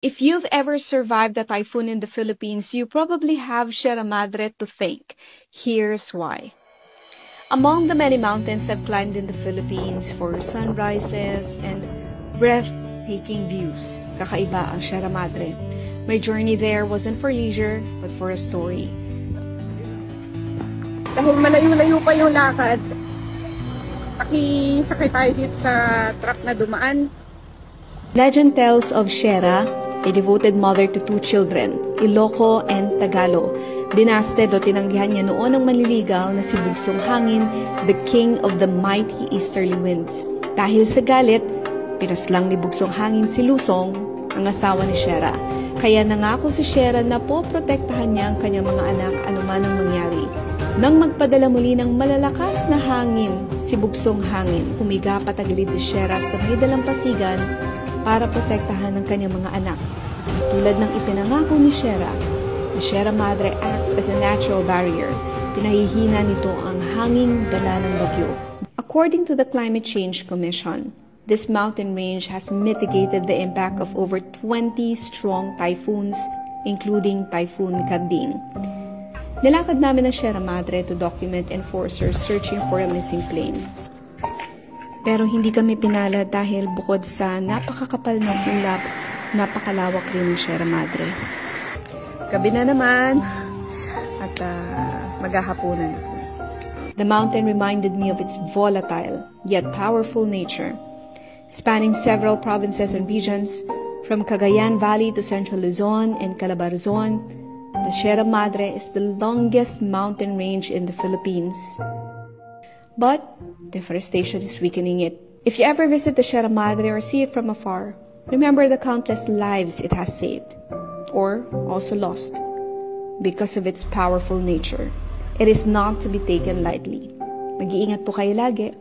If you've ever survived a typhoon in the Philippines, you probably have Sierra Madre to thank. Here's why. Among the many mountains I've climbed in the Philippines for sunrises and breathtaking views, kakaiba ang Sierra Madre. My journey there wasn't for leisure, but for a story. Dahil malayo-layo pa yung lakad, sakay tayo dito sa truck na dumaan. Legend tells of Sierra, a devoted mother to two children, Ilocos and Tagalog. Dinasted o tinanggihan niya noon ang manliligaw na si Bugsong Hangin, the king of the mighty easterly winds. Dahil sa galit, pinaslang ni Bugsong Hangin si Lusong, ang asawa ni Sierra. Kaya nangako si Sierra na poprotektahan niya ang kanyang mga anak anuman ang mangyari. Nang magpadala muli ng malalakas na hangin, si Bugsong Hangin, humiga patagilid si Sierra sa may dalampasigan para protektahan ng kanyang mga anak. Tulad ng ipinangako ni Sierra, the Sierra Madre acts as a natural barrier. Pinahihina nito ang hanging dala ng bagyo. According to the Climate Change Commission, this mountain range has mitigated the impact of over 20 strong typhoons, including Typhoon Karding. Nilakad namin ang Sierra Madre to document enforcers searching for a missing plane. Pero hindi kami pinala dahil bukod sa napakakapal ng ulap, napakalawak rin ng Sierra Madre. Gabi na naman at maghahaponan. The mountain reminded me of its volatile yet powerful nature. Spanning several provinces and regions, from Cagayan Valley to Central Luzon and Calabarzon, the Sierra Madre is the longest mountain range in the Philippines. But deforestation is weakening it. If you ever visit the Sierra Madre or see it from afar, remember the countless lives it has saved, or also lost, because of its powerful nature. It is not to be taken lightly. Mag-iingat po kayo lagi.